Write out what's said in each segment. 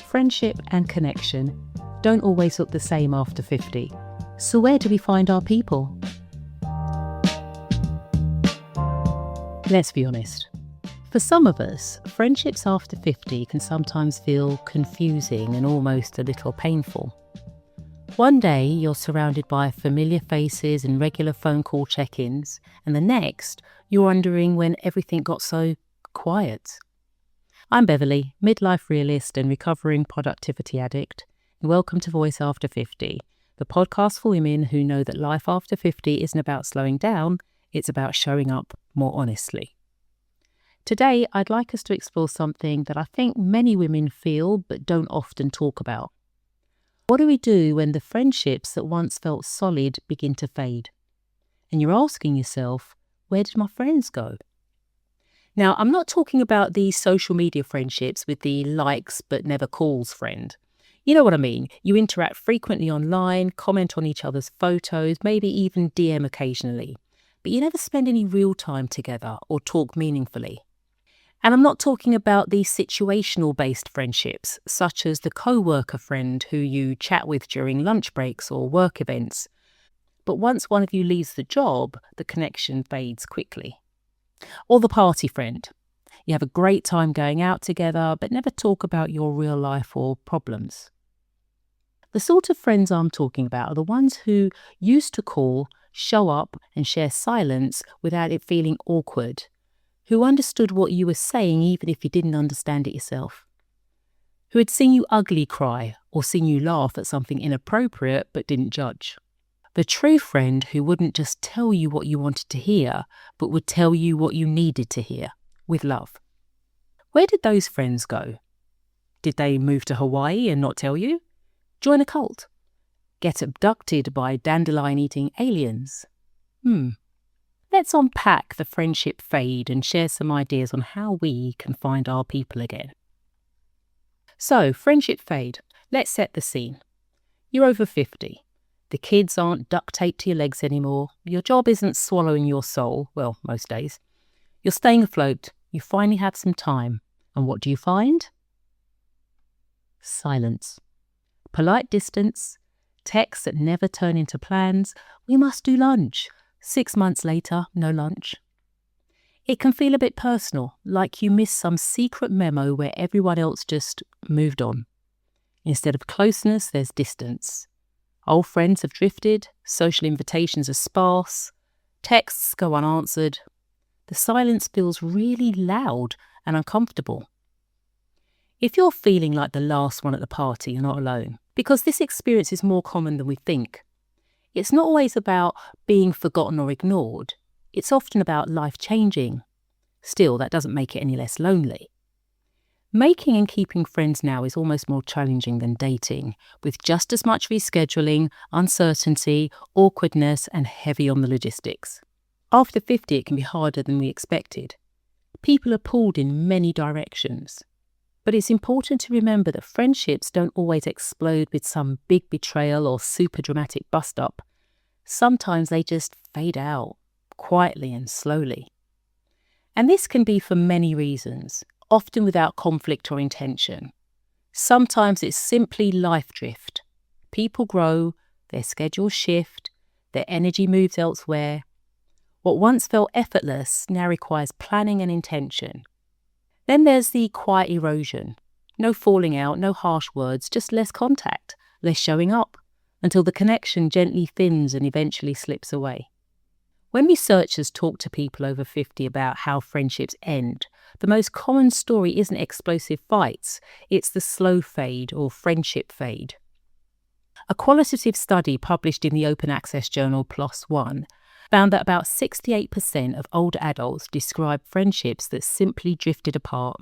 friendship and connection don't always look the same after 50. So where do we find our people? Let's be honest. For some of us, friendships after 50 can sometimes feel confusing and almost a little painful. One day you're surrounded by familiar faces and regular phone call check-ins, and the next you're wondering when everything got so quiet. I'm Beverley, midlife realist and recovering productivity addict, and welcome to Voice After 50, the podcast for women who know that life after 50 isn't about slowing down, it's about showing up more honestly. Today, I'd like us to explore something that I think many women feel but don't often talk about. What do we do when the friendships that once felt solid begin to fade? And you're asking yourself, where did my friends go? Now, I'm not talking about the social media friendships with the likes but never calls friend. You know what I mean? You interact frequently online, comment on each other's photos, maybe even DM occasionally. But you never spend any real time together or talk meaningfully. And I'm not talking about the situational-based friendships, such as the co-worker friend who you chat with during lunch breaks or work events. But once one of you leaves the job, the connection fades quickly. Or the party friend. You have a great time going out together, but never talk about your real life or problems. The sort of friends I'm talking about are the ones who used to call, show up and share silence without it feeling awkward, who understood what you were saying even if you didn't understand it yourself, who had seen you ugly cry or seen you laugh at something inappropriate but didn't judge. The true friend who wouldn't just tell you what you wanted to hear, but would tell you what you needed to hear, with love. Where did those friends go? Did they move to Hawaii and not tell you? Join a cult? Get abducted by dandelion-eating aliens? Let's unpack the friendship fade and share some ideas on how we can find our people again. So, friendship fade. Let's set the scene. You're over 50. The kids aren't duct taped to your legs anymore. Your job isn't swallowing your soul, well, most days. You're staying afloat. You finally have some time. And what do you find? Silence. Polite distance. Texts that never turn into plans. We must do lunch. 6 months later, no lunch. It can feel a bit personal, like you missed some secret memo where everyone else just moved on. Instead of closeness, there's distance. Old friends have drifted, social invitations are sparse, texts go unanswered. The silence feels really loud and uncomfortable. If you're feeling like the last one at the party, you're not alone, because this experience is more common than we think. It's not always about being forgotten or ignored. It's often about life changing. Still, that doesn't make it any less lonely. Making and keeping friends now is almost more challenging than dating, with just as much rescheduling, uncertainty, awkwardness, and heavy on the logistics. After 50, it can be harder than we expected. People are pulled in many directions. But it's important to remember that friendships don't always explode with some big betrayal or super dramatic bust-up. Sometimes they just fade out, quietly and slowly. And this can be for many reasons, often without conflict or intention. Sometimes it's simply life drift. People grow, their schedules shift, their energy moves elsewhere. What once felt effortless now requires planning and intention. Then there's the quiet erosion. No falling out, no harsh words, just less contact, less showing up, until the connection gently thins and eventually slips away. When researchers talk to people over 50 about how friendships end, the most common story isn't explosive fights, it's the slow fade or friendship fade. A qualitative study published in the open access journal PLOS ONE found that about 68% of older adults describe friendships that simply drifted apart,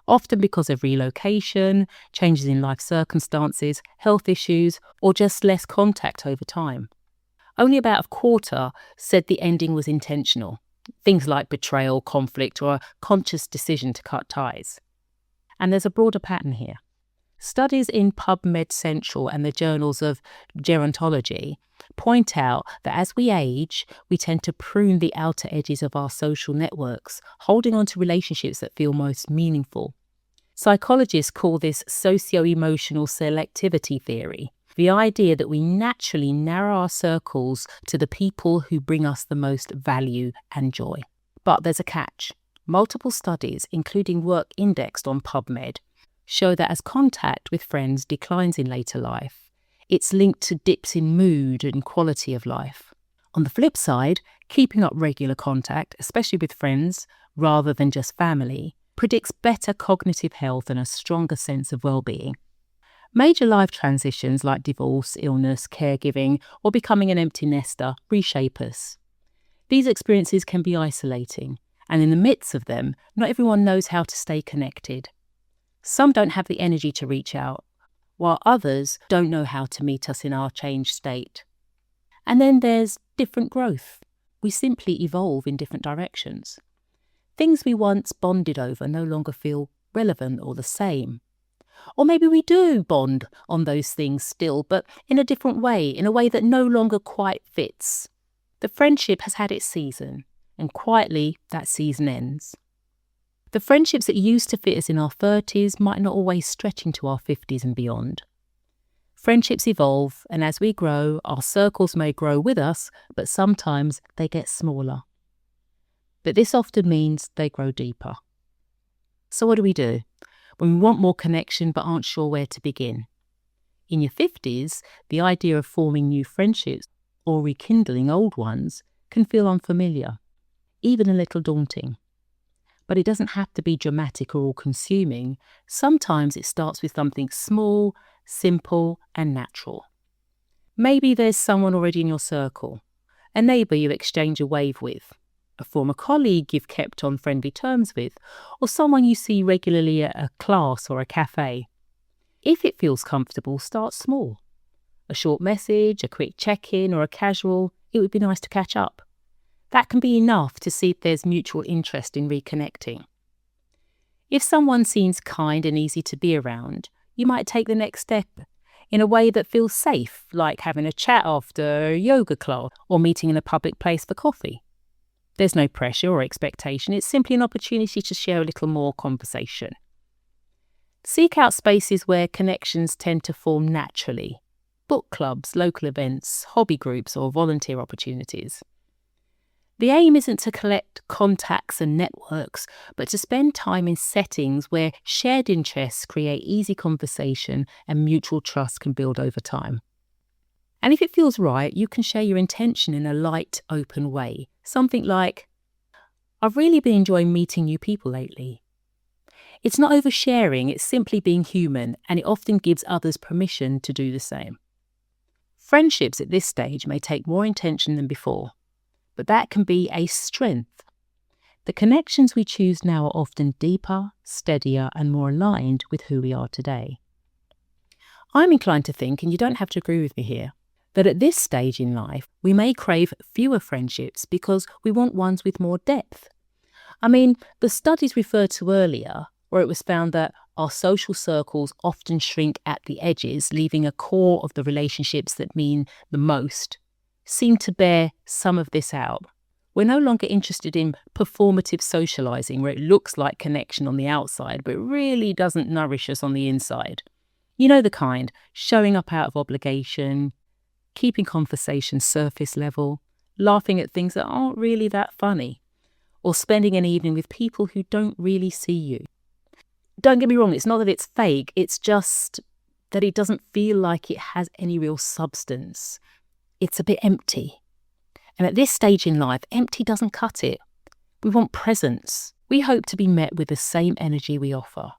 often because of relocation, changes in life circumstances, health issues, or just less contact over time. Only about a quarter said the ending was intentional, things like betrayal, conflict, or a conscious decision to cut ties. And there's a broader pattern here. Studies in PubMed Central and the journals of gerontology point out that as we age, we tend to prune the outer edges of our social networks, holding on to relationships that feel most meaningful. Psychologists call this socio-emotional selectivity theory, the idea that we naturally narrow our circles to the people who bring us the most value and joy. But there's a catch. Multiple studies, including work indexed on PubMed, show that as contact with friends declines in later life, it's linked to dips in mood and quality of life. On the flip side, keeping up regular contact, especially with friends rather than just family, predicts better cognitive health and a stronger sense of well-being. Major life transitions like divorce, illness, caregiving, or becoming an empty nester reshape us. These experiences can be isolating, and in the midst of them, not everyone knows how to stay connected. Some don't have the energy to reach out, while others don't know how to meet us in our changed state. And then there's different growth. We simply evolve in different directions. Things we once bonded over no longer feel relevant or the same. Or maybe we do bond on those things still, but in a different way, in a way that no longer quite fits. The friendship has had its season, and quietly that season ends. The friendships that used to fit us in our 30s might not always stretch into our 50s and beyond. Friendships evolve, and as we grow, our circles may grow with us, but sometimes they get smaller. But this often means they grow deeper. So what do we do when we want more connection but aren't sure where to begin? In your 50s, the idea of forming new friendships or rekindling old ones can feel unfamiliar, even a little daunting. But it doesn't have to be dramatic or all-consuming. Sometimes it starts with something small, simple, and natural. Maybe there's someone already in your circle, a neighbour you exchange a wave with, a former colleague you've kept on friendly terms with, or someone you see regularly at a class or a cafe. If it feels comfortable, start small. A short message, a quick check-in, or a casual, it would be nice to catch up. That can be enough to see if there's mutual interest in reconnecting. If someone seems kind and easy to be around, you might take the next step in a way that feels safe, like having a chat after a yoga class or meeting in a public place for coffee. There's no pressure or expectation, it's simply an opportunity to share a little more conversation. Seek out spaces where connections tend to form naturally. Book clubs, local events, hobby groups, or volunteer opportunities. The aim isn't to collect contacts and networks, but to spend time in settings where shared interests create easy conversation and mutual trust can build over time. And if it feels right, you can share your intention in a light, open way. Something like, I've really been enjoying meeting new people lately. It's not oversharing, it's simply being human, and it often gives others permission to do the same. Friendships at this stage may take more intention than before, but that can be a strength. The connections we choose now are often deeper, steadier, and more aligned with who we are today. I'm inclined to think, and you don't have to agree with me here, that at this stage in life, we may crave fewer friendships because we want ones with more depth. I mean, the studies referred to earlier, where it was found that our social circles often shrink at the edges, leaving a core of the relationships that mean the most, seem to bear some of this out. We're no longer interested in performative socializing, where it looks like connection on the outside, but really doesn't nourish us on the inside. You know the kind, showing up out of obligation, keeping conversation surface level, laughing at things that aren't really that funny, or spending an evening with people who don't really see you. Don't get me wrong, it's not that it's fake, it's just that it doesn't feel like it has any real substance. It's a bit empty. And at this stage in life, empty doesn't cut it. We want presence. We hope to be met with the same energy we offer.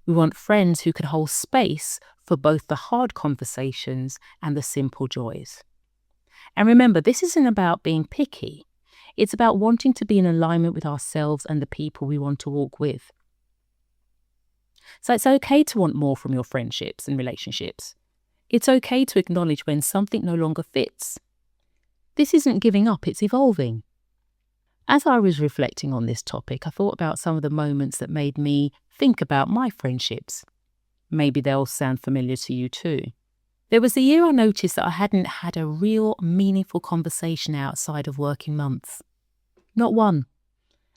We want friends who can hold space for both the hard conversations and the simple joys. And remember, this isn't about being picky. It's about wanting to be in alignment with ourselves and the people we want to walk with. So it's okay to want more from your friendships and relationships. It's okay to acknowledge when something no longer fits. This isn't giving up, it's evolving. As I was reflecting on this topic, I thought about some of the moments that made me think about my friendships. Maybe they'll sound familiar to you too. There was a year I noticed that I hadn't had a real meaningful conversation outside of working months. Not one.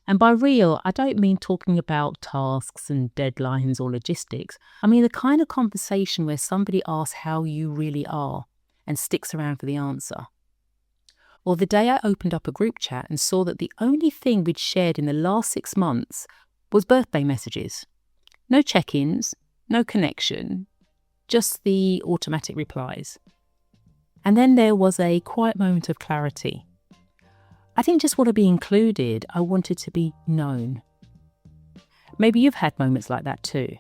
And by real, I don't mean talking about tasks and deadlines or logistics. I mean the kind of conversation where somebody asks how you really are and sticks around for the answer. Or the day I opened up a group chat and saw that the only thing we'd shared in the last 6 months was birthday messages. No check-ins, no connection, just the automatic replies. And then there was a quiet moment of clarity. I didn't just want to be included, I wanted to be known. Maybe you've had moments like that too.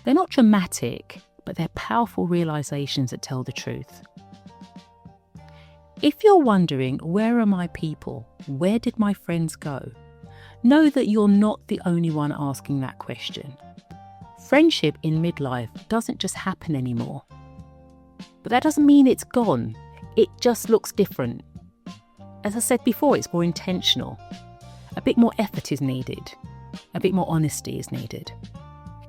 They're not dramatic, but they're powerful realizations that tell the truth. If you're wondering, where are my people? Where did my friends go? Know that you're not the only one asking that question. Friendship in midlife doesn't just happen anymore. But that doesn't mean it's gone. It just looks different. As I said before, it's more intentional. A bit more effort is needed. A bit more honesty is needed.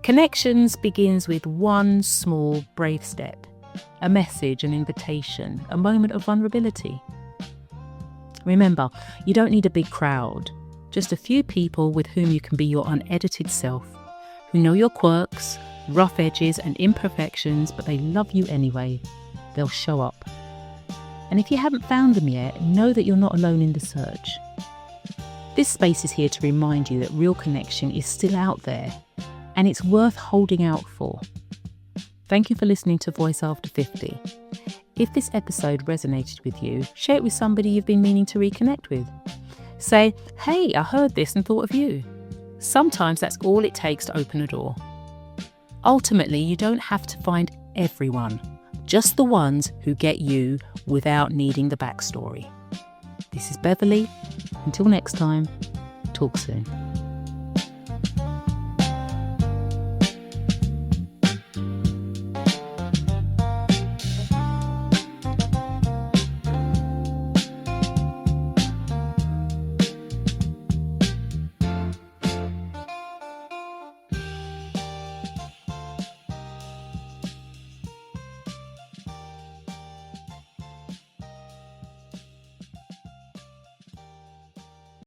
Connections begins with one small, brave step. A message, an invitation, a moment of vulnerability. Remember, you don't need a big crowd. Just a few people with whom you can be your unedited self, who know your quirks, rough edges and imperfections, but they love you anyway. They'll show up. And if you haven't found them yet, know that you're not alone in the search. This space is here to remind you that real connection is still out there, and it's worth holding out for. Thank you for listening to Voice After 50. If this episode resonated with you, share it with somebody you've been meaning to reconnect with. Say, hey, I heard this and thought of you. Sometimes that's all it takes to open a door. Ultimately, you don't have to find everyone, just the ones who get you without needing the backstory. This is Beverley. Until next time, talk soon.